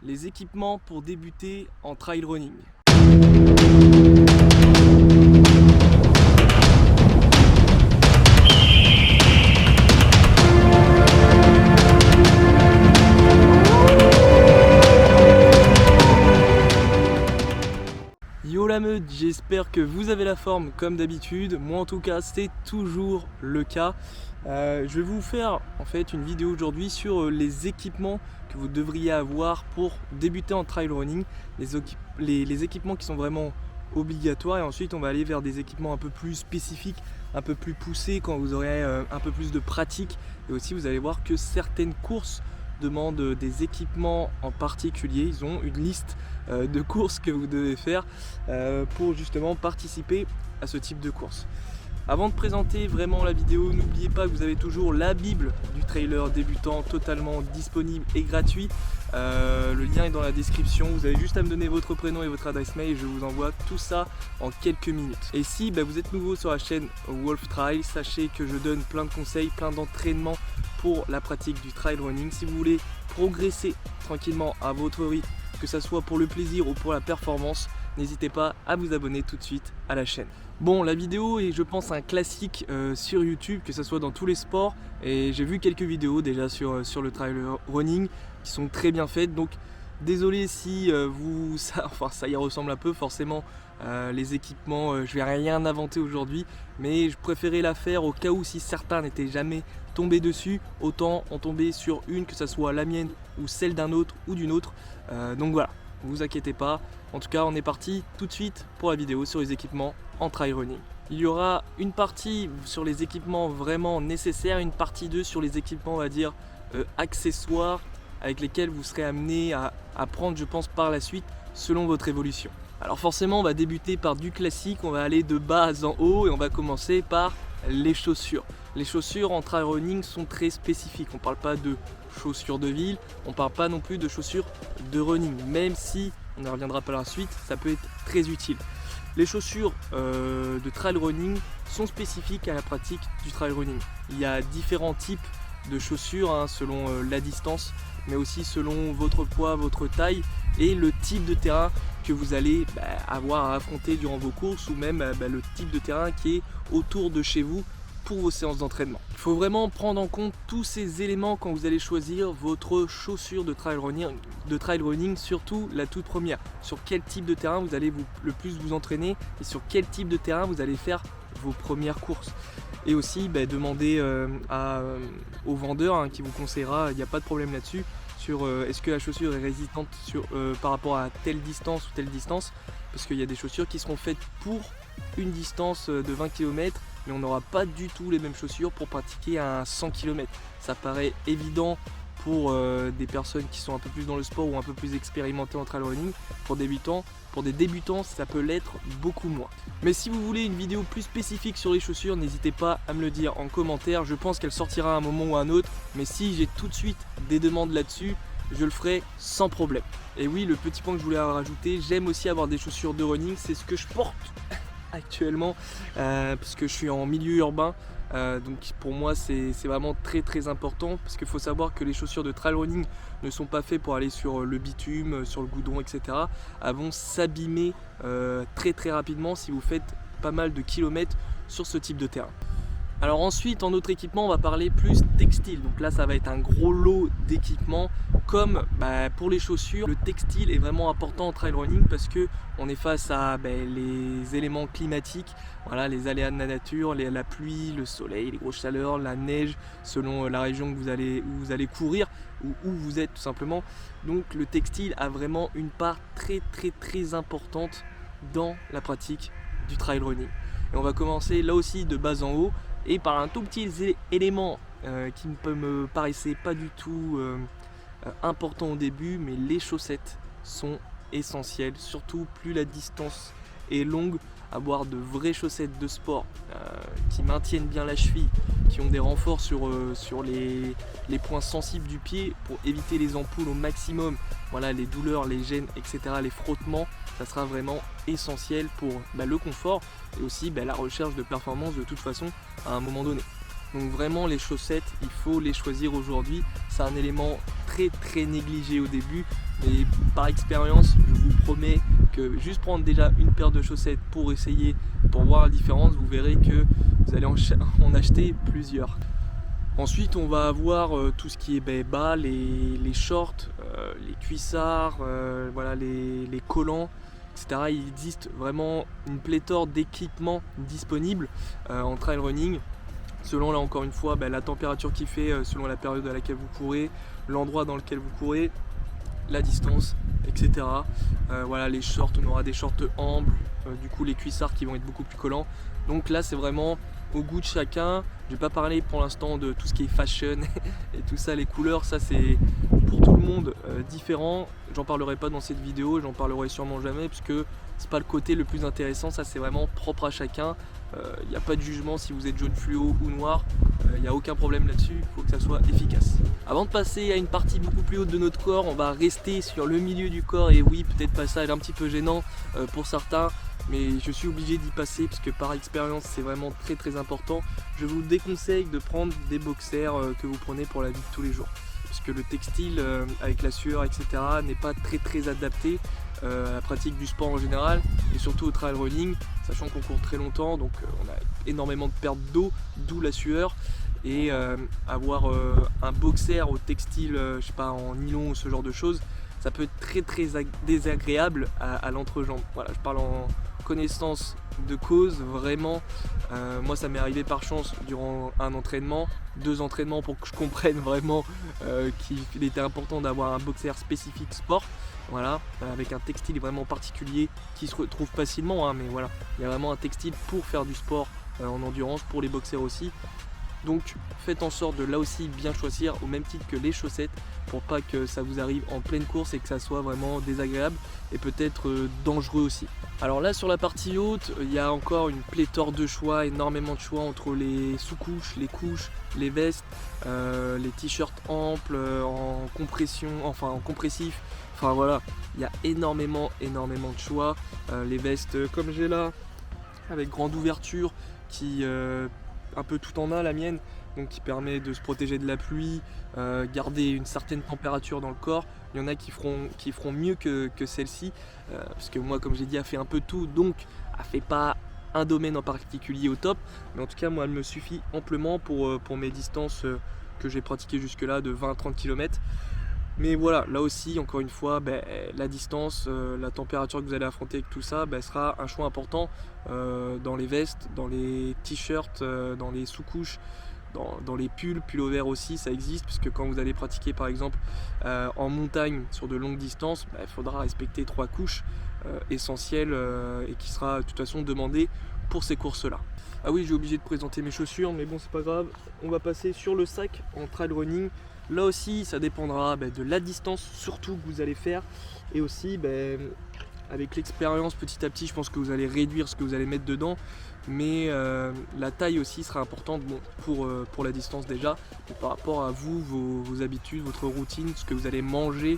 les équipements pour débuter en trail running. Yo la meute, j'espère que vous avez la forme comme d'habitude. Moi en tout cas c'est toujours le cas. Je vais vous faire en fait une vidéo aujourd'hui sur les équipements que vous devriez avoir pour débuter en trail running, les équipements qui sont vraiment obligatoires, et ensuite on va aller vers des équipements un peu plus spécifiques, un peu plus poussés quand vous aurez un peu plus de pratique. Et aussi vous allez voir que certaines courses demandent des équipements en particulier. Ils ont une liste de courses que vous devez faire pour justement participer à ce type de course. Avant de présenter vraiment la vidéo, n'oubliez pas que vous avez toujours la Bible du trailer débutant totalement disponible et gratuit. Le lien est dans la description. Vous avez juste à me donner votre prénom et votre adresse mail et je vous envoie tout ça en quelques minutes. Et si vous êtes nouveau sur la chaîne Wolf Trail, sachez que je donne plein de conseils, plein d'entraînements pour la pratique du trail running. Si vous voulez progresser tranquillement à votre rythme, que ce soit pour le plaisir ou pour la performance, n'hésitez pas à vous abonner tout de suite à la chaîne. Bon, la vidéo est, je pense, un classique sur YouTube, que ce soit dans tous les sports, et j'ai vu quelques vidéos déjà sur le trail running qui sont très bien faites, donc désolé si ça y ressemble un peu. Forcément les équipements, je vais rien inventer aujourd'hui, mais je préférais la faire au cas où si certains n'étaient jamais tombés dessus, autant en tomber sur une, que ce soit la mienne ou celle d'un autre ou d'une autre. Donc voilà, vous inquiétez pas. En tout cas, on est parti tout de suite pour la vidéo sur les équipements en trail running. Il y aura une partie sur les équipements vraiment nécessaires, une partie 2 sur les équipements, on va dire, accessoires, avec lesquels vous serez amené à prendre, je pense, par la suite selon votre évolution. Alors forcément, on va débuter par du classique, on va aller de bas en haut et on va commencer par les chaussures. Les chaussures en trail running sont très spécifiques. On ne parle pas de chaussures de ville, on ne parle pas non plus de chaussures de running, même si, on y reviendra par la suite, ça peut être très utile. Les chaussures de trail running sont spécifiques à la pratique du trail running. Il y a différents types de chaussures selon la distance, mais aussi selon votre poids, votre taille et le type de terrain que vous allez avoir à affronter durant vos courses, ou même le type de terrain qui est autour de chez vous pour vos séances d'entraînement. Il faut vraiment prendre en compte tous ces éléments quand vous allez choisir votre chaussure de trail running, surtout la toute première. Sur quel type de terrain vous allez le plus vous entraîner et sur quel type de terrain vous allez faire vos premières courses. Et aussi demander au vendeur qui vous conseillera, il n'y a pas de problème là-dessus, sur est-ce que la chaussure est résistante par rapport à telle distance ou telle distance, parce qu'il y a des chaussures qui seront faites pour une distance de 20 km, mais on n'aura pas du tout les mêmes chaussures pour pratiquer à 100 km. Ça paraît évident pour des personnes qui sont un peu plus dans le sport ou un peu plus expérimentées en trail running. Pour des débutants, ça peut l'être beaucoup moins. Mais si vous voulez une vidéo plus spécifique sur les chaussures, n'hésitez pas à me le dire en commentaire. Je pense qu'elle sortira à un moment ou à un autre, mais si j'ai tout de suite des demandes là-dessus, je le ferai sans problème. Et oui, le petit point que je voulais rajouter, j'aime aussi avoir des chaussures de running, c'est ce que je porte actuellement, parce que je suis en milieu urbain. Donc pour moi c'est vraiment très important, parce qu'il faut savoir que les chaussures de trail running ne sont pas faites pour aller sur le bitume, sur le goudron, etc. Elles vont s'abîmer très rapidement si vous faites pas mal de kilomètres sur ce type de terrain. Alors ensuite, en autre équipement, on va parler plus textile. Donc là, ça va être un gros lot d'équipements. Comme pour les chaussures, le textile est vraiment important en trail running parce que on est face à les éléments climatiques, voilà, les aléas de la nature, la pluie, le soleil, les grosses chaleurs, la neige, selon la région où vous allez courir ou où vous êtes tout simplement. Donc le textile a vraiment une part très importante dans la pratique du trail running. Et on va commencer là aussi de bas en haut, et par un tout petit élément qui me paraissait pas du tout important au début, mais les chaussettes sont essentielles, surtout plus la distance est longue. Avoir de vraies chaussettes de sport qui maintiennent bien la cheville, qui ont des renforts sur les points sensibles du pied pour éviter les ampoules au maximum, voilà, les douleurs, les gênes, etc., les frottements, ça sera vraiment essentiel pour le confort et aussi la recherche de performance de toute façon à un moment donné. Donc vraiment les chaussettes, il faut les choisir aujourd'hui. C'est un élément très négligé au début. Et par expérience, je vous promets que juste prendre déjà une paire de chaussettes pour essayer, pour voir la différence, vous verrez que vous allez en acheter plusieurs. Ensuite, on va avoir tout ce qui est bas, les shorts, les cuissards, voilà, les collants, etc. Il existe vraiment une pléthore d'équipements disponibles en trail running. Selon, là encore une fois, la température qu'il fait, selon la période à laquelle vous courez, l'endroit dans lequel vous courez, la distance, etc. Voilà, les shorts, on aura des shorts amples, du coup les cuissards qui vont être beaucoup plus collants. Donc là, c'est vraiment au goût de chacun. Je vais pas parler pour l'instant de tout ce qui est fashion et tout ça, les couleurs, ça c'est pour tout le monde différent. J'en parlerai pas dans cette vidéo, j'en parlerai sûrement jamais puisque c'est pas le côté le plus intéressant, ça c'est vraiment propre à chacun. Il n'y a pas de jugement si vous êtes jaune fluo ou noir, il n'y a aucun problème là-dessus, il faut que ça soit efficace. Avant de passer à une partie beaucoup plus haute de notre corps, on va rester sur le milieu du corps et oui, peut-être passage un petit peu gênant pour certains, mais je suis obligé d'y passer parce que par expérience c'est vraiment très important. Je vous déconseille de prendre des boxers que vous prenez pour la vie de tous les jours, parce que le textile avec la sueur, etc. n'est pas très adapté à la pratique du sport en général et surtout au trail running, sachant qu'on court très longtemps, donc on a énormément de perte d'eau, d'où la sueur. Et avoir un boxer au textile, je sais pas, en nylon ou ce genre de choses, ça peut être très désagréable à l'entrejambe. Voilà, je parle en connaissance de cause, vraiment. Moi ça m'est arrivé par chance durant un entraînement, 2 entraînements pour que je comprenne vraiment qu'il était important d'avoir un boxer spécifique sport. Voilà, avec un textile vraiment particulier qui se retrouve facilement, hein, mais voilà, il y a vraiment un textile pour faire du sport en endurance, pour les boxers aussi. Donc faites en sorte de là aussi bien choisir au même titre que les chaussettes pour pas que ça vous arrive en pleine course et que ça soit vraiment désagréable et peut-être dangereux aussi. Alors là sur la partie haute, il y a encore une pléthore de choix, énormément de choix entre les sous-couches, les couches, les vestes, les t-shirts amples en compression, enfin en compressif. Enfin voilà, il y a énormément de choix. Les vestes comme j'ai là, avec grande ouverture, qui un peu tout en un, la mienne, donc qui permet de se protéger de la pluie, garder une certaine température dans le corps. Il y en a qui feront mieux que celle-ci, parce que moi comme j'ai dit elle fait un peu tout, donc elle fait pas un domaine en particulier au top, mais en tout cas moi elle me suffit amplement pour mes distances que j'ai pratiquées jusque là de 20-30 km. Mais voilà, là aussi, encore une fois, la distance, la température que vous allez affronter avec tout ça sera un choix important dans les vestes, dans les t-shirts, dans les sous-couches, dans les pulls au vert aussi, ça existe, puisque quand vous allez pratiquer par exemple en montagne sur de longues distances, il faudra respecter 3 couches essentielles et qui sera de toute façon demandé pour ces courses-là. Ah oui, j'ai oublié de présenter mes chaussures, mais bon, c'est pas grave. On va passer sur le sac en trail running. Là aussi, ça dépendra de la distance surtout que vous allez faire, et aussi avec l'expérience petit à petit, je pense que vous allez réduire ce que vous allez mettre dedans, mais la taille aussi sera importante pour la distance déjà, et par rapport à vous, vos habitudes, votre routine, ce que vous allez manger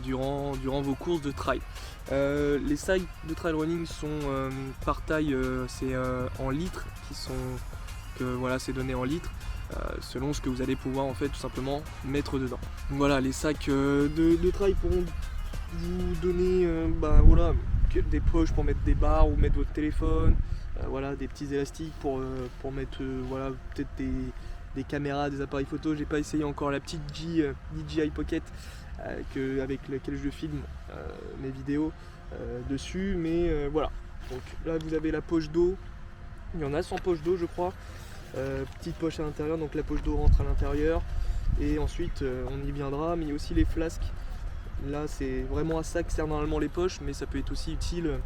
durant vos courses de trail. Les sacs de trail running sont par taille, c'est en litres, voilà, c'est donné en litres. Selon ce que vous allez pouvoir en fait tout simplement mettre dedans. Donc voilà, les sacs de trail pourront vous donner voilà, des poches pour mettre des barres ou mettre votre téléphone, voilà, des petits élastiques pour mettre voilà, peut-être des caméras, des appareils photo. J'ai pas essayé encore la petite DJI Pocket avec laquelle je filme mes vidéos dessus, mais voilà. Donc là vous avez la poche d'eau, il y en a sans poche d'eau je crois. Petite poche à l'intérieur, donc la poche d'eau rentre à l'intérieur et ensuite on y viendra, mais il y a aussi les flasques. Là c'est vraiment à ça que servent normalement les poches, mais ça peut être aussi utile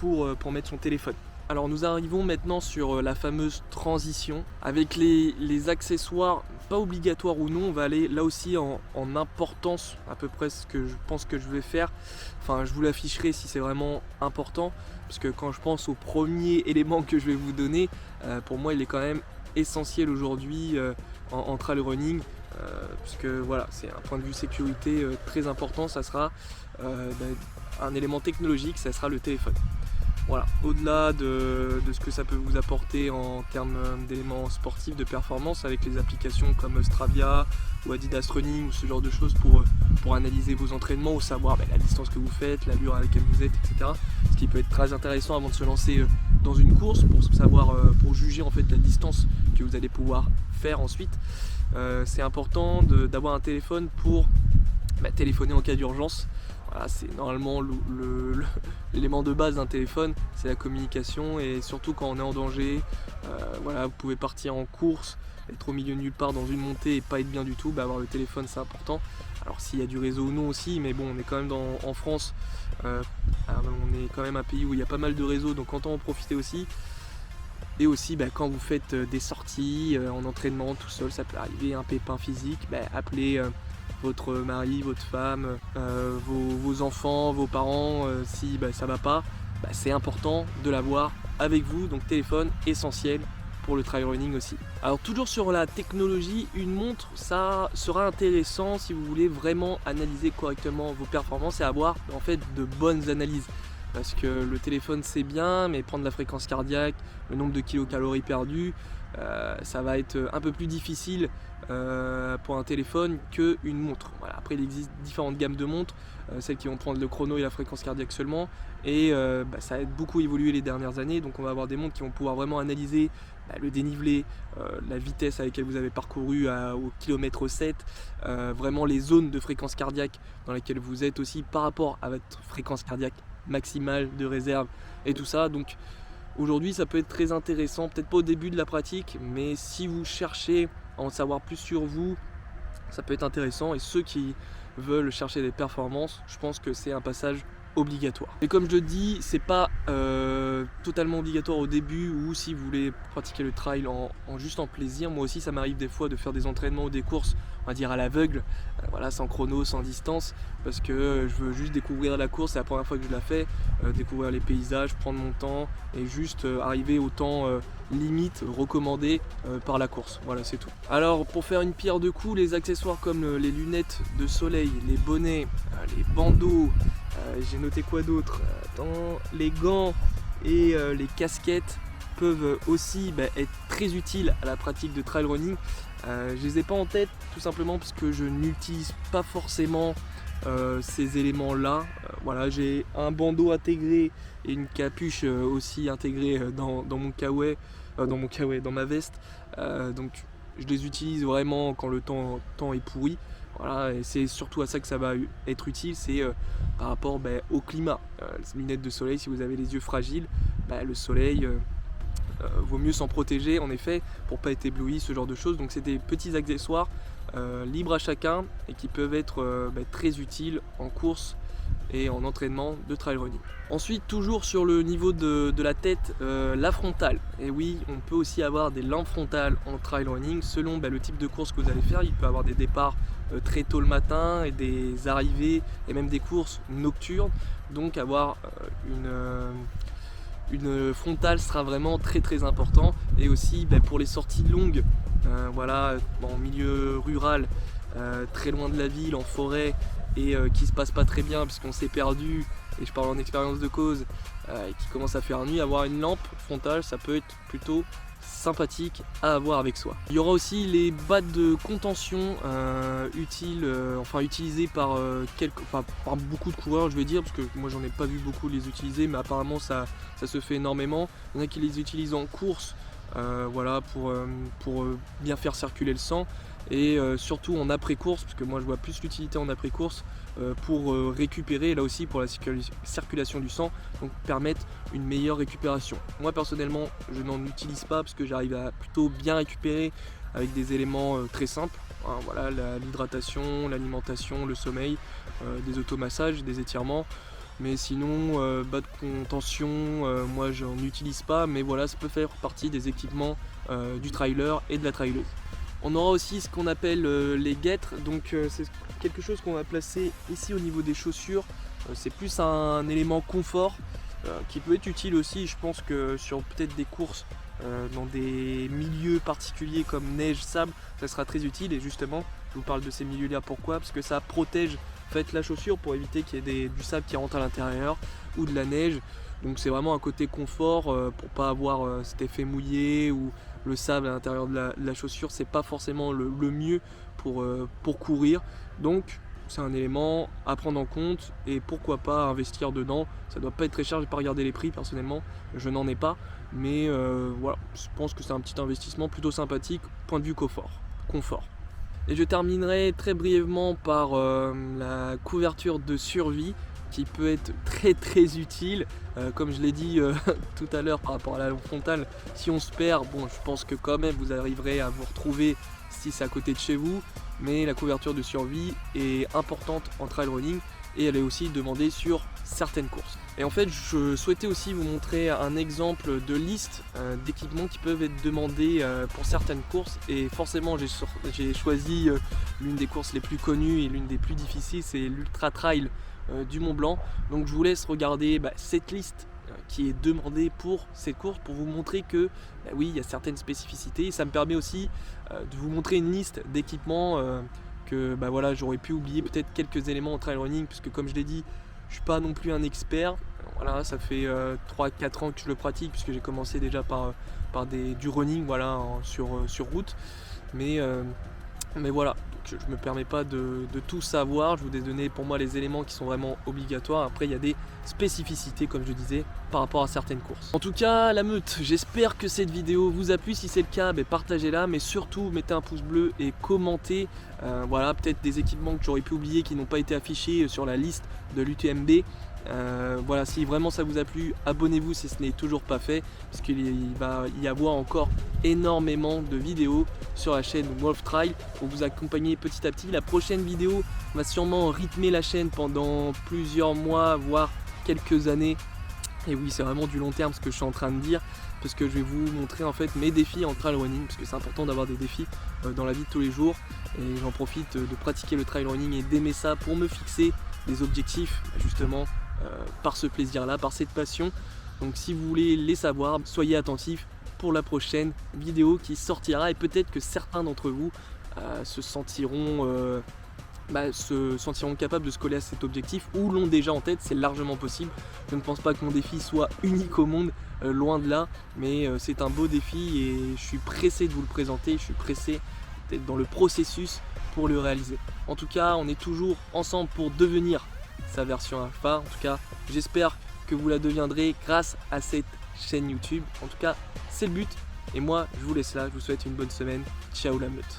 pour mettre son téléphone. Alors nous arrivons maintenant sur la fameuse transition avec les accessoires, pas obligatoires ou non. On va aller là aussi en importance, à peu près ce que je pense que je vais faire. Enfin je vous l'afficherai si c'est vraiment important, parce que quand je pense au premier élément que je vais vous donner, pour moi il est quand même essentiel aujourd'hui en trail running, puisque voilà, c'est un point de vue sécurité très important. Ça sera un élément technologique, ça sera le téléphone. Voilà, au-delà de ce que ça peut vous apporter en termes d'éléments sportifs, de performance, avec les applications comme Strava ou Adidas Running ou ce genre de choses pour analyser vos entraînements ou savoir la distance que vous faites, l'allure à laquelle vous êtes, etc. Ce qui peut être très intéressant avant de se lancer dans une course pour savoir, pour juger en fait la distance que vous allez pouvoir faire ensuite. C'est important d'avoir un téléphone pour téléphoner en cas d'urgence. Voilà, c'est normalement l'élément de base d'un téléphone, c'est la communication, et surtout quand on est en danger. Voilà, vous pouvez partir en course, être au milieu de nulle part dans une montée et pas être bien du tout, avoir le téléphone c'est important. Alors s'il y a du réseau ou non aussi, mais bon, on est quand même en France, on est quand même un pays où il y a pas mal de réseaux, donc autant en profiter aussi. Et aussi quand vous faites des sorties en entraînement tout seul, ça peut arriver, un pépin physique, appelez votre mari, votre femme, vos enfants, vos parents, si ça va pas, c'est important de l'avoir avec vous, donc téléphone essentiel pour le trail running aussi. Alors toujours sur la technologie, une montre, ça sera intéressant si vous voulez vraiment analyser correctement vos performances et avoir en fait de bonnes analyses. Parce que le téléphone c'est bien, mais prendre la fréquence cardiaque, le nombre de kilocalories perdues, ça va être un peu plus difficile pour un téléphone qu'une montre. Voilà. Après il existe différentes gammes de montres, celles qui vont prendre le chrono et la fréquence cardiaque seulement, et ça a beaucoup évolué les dernières années, donc on va avoir des montres qui vont pouvoir vraiment analyser le dénivelé, la vitesse à laquelle vous avez parcouru au kilomètre 7, vraiment les zones de fréquence cardiaque dans lesquelles vous êtes aussi par rapport à votre fréquence cardiaque maximale de réserve et tout ça. Donc aujourd'hui ça peut être très intéressant, peut-être pas au début de la pratique, mais si vous cherchez à en savoir plus sur vous, ça peut être intéressant. Et ceux qui veulent chercher des performances, je pense que c'est un passage obligatoire. Et comme je le dis, c'est pas totalement obligatoire au début, ou si vous voulez pratiquer le trail juste en plaisir. Moi aussi ça m'arrive des fois de faire des entraînements ou des courses, on va dire à l'aveugle, voilà, sans chrono, sans distance, parce que je veux juste découvrir la course, c'est la première fois que je la fais, découvrir les paysages, prendre mon temps et juste arriver au temps limite recommandé par la course. Voilà, c'est tout. Alors pour faire une pierre deux coups, les accessoires comme les lunettes de soleil, les bonnets, les bandeaux, j'ai noté quoi d'autre, les gants et les casquettes peuvent aussi être très utiles à la pratique de trail running. Je les ai pas en tête tout simplement parce que je n'utilise pas forcément ces éléments là. Voilà, j'ai un bandeau intégré et une capuche aussi intégrée dans mon kawaii, dans ma veste, donc je les utilise vraiment quand le temps est pourri. Voilà, et c'est surtout à ça que ça va être utile, c'est par rapport au climat. Les lunettes de soleil, si vous avez les yeux fragiles, le soleil, vaut mieux s'en protéger en effet pour pas être ébloui, ce genre de choses. Donc c'est des petits accessoires libres à chacun et qui peuvent être très utiles en course et en entraînement de trail running. Ensuite, toujours sur le niveau de la tête, la frontale. Et oui, on peut aussi avoir des lampes frontales en trail running selon le type de course que vous allez faire. Il peut y avoir des départs très tôt le matin et des arrivées et même des courses nocturnes. Donc avoir une frontale sera vraiment très important. Et aussi pour les sorties longues, voilà, en milieu rural, très loin de la ville, en forêt, et qui se passe pas très bien puisqu'on s'est perdu, et je parle en expérience de cause, et qui commence à faire nuit, avoir une lampe frontale ça peut être plutôt sympathique à avoir avec soi. Il y aura aussi les battes de contention utilisées par beaucoup de coureurs, je veux dire, parce que moi j'en ai pas vu beaucoup les utiliser, mais apparemment ça se fait énormément. Il y en a qui les utilisent en course, voilà, pour bien faire circuler le sang, et surtout en après-course, parce que moi je vois plus l'utilité en après-course pour récupérer, là aussi pour la circulation du sang, donc permettre une meilleure récupération. Moi personnellement je n'en utilise pas parce que j'arrive à plutôt bien récupérer avec des éléments très simples, hein, voilà, l'hydratation, l'alimentation, le sommeil, des automassages, des étirements. Mais sinon, bas de contention, moi j'en utilise pas, mais voilà, ça peut faire partie des équipements du trailer et de la traileuse. On aura aussi ce qu'on appelle les guêtres, donc c'est quelque chose qu'on va placer ici au niveau des chaussures. C'est plus un élément confort qui peut être utile aussi, je pense que sur peut-être des courses dans des milieux particuliers comme neige, sable, ça sera très utile. Et justement, je vous parle de ces milieux-là, pourquoi? Parce que ça protège la chaussure pour éviter qu'il y ait du sable qui rentre à l'intérieur ou de la neige, Donc c'est vraiment un côté confort pour pas avoir cet effet mouillé ou le sable à l'intérieur de la chaussure. C'est pas forcément le mieux pour courir. Donc c'est un élément à prendre en compte et pourquoi pas investir dedans. Ça doit pas être très cher, j'ai pas regardé les prix personnellement, je n'en ai pas, mais voilà, je pense que c'est un petit investissement plutôt sympathique point de vue confort. Et je terminerai très brièvement par la couverture de survie qui peut être très utile. Comme je l'ai dit tout à l'heure par rapport à la lampe frontale, si on se perd, bon, je pense que quand même vous arriverez à vous retrouver si c'est à côté de chez vous, mais la couverture de survie est importante en trail running et elle est aussi demandée sur certaines courses. Et en fait, je souhaitais aussi vous montrer un exemple de liste d'équipements qui peuvent être demandés pour certaines courses, et forcément j'ai choisi l'une des courses les plus connues et l'une des plus difficiles, c'est l'Ultra Trail du Mont Blanc. Donc je vous laisse regarder cette liste qui est demandée pour cette course pour vous montrer que oui, il y a certaines spécificités, et ça me permet aussi de vous montrer une liste d'équipements que voilà, j'aurais pu oublier peut-être quelques éléments en trail running, puisque comme je l'ai dit, je suis pas non plus un expert. Voilà, ça fait 3-4 ans que je le pratique, puisque j'ai commencé déjà par du running, voilà, sur route, mais voilà, donc je me permets pas de tout savoir. Je vous ai donné pour moi les éléments qui sont vraiment obligatoires. Après il y a des spécificités, comme je disais, par rapport à certaines courses. En tout cas, la meute, j'espère que cette vidéo vous a plu. Si c'est le cas, partagez-la, mais surtout mettez un pouce bleu et commentez voilà, peut-être des équipements que j'aurais pu oublier qui n'ont pas été affichés sur la liste de l'UTMB. Voilà, si vraiment ça vous a plu, abonnez-vous si ce n'est toujours pas fait, parce qu'il va y avoir encore énormément de vidéos sur la chaîne Wolf Trail pour vous accompagner petit à petit. La prochaine vidéo va sûrement rythmer la chaîne pendant plusieurs mois, voire quelques années. Et oui, c'est vraiment du long terme ce que je suis en train de dire, parce que je vais vous montrer en fait mes défis en trail running, parce que c'est important d'avoir des défis dans la vie de tous les jours, et j'en profite de pratiquer le trail running et d'aimer ça pour me fixer des objectifs justement par ce plaisir là, par cette passion. Donc si vous voulez les savoir, soyez attentifs pour la prochaine vidéo qui sortira, et peut-être que certains d'entre vous se sentiront capables de se coller à cet objectif ou l'ont déjà en tête. C'est largement possible. Je ne pense pas que mon défi soit unique au monde, loin de là, mais c'est un beau défi et je suis pressé de vous le présenter. Je suis pressé d'être dans le processus pour le réaliser. En tout cas, on est toujours ensemble pour devenir sa version alpha. En tout cas, j'espère que vous la deviendrez grâce à cette chaîne YouTube. En tout cas, c'est le but. Et moi, je vous laisse là. Je vous souhaite une bonne semaine. Ciao la meute.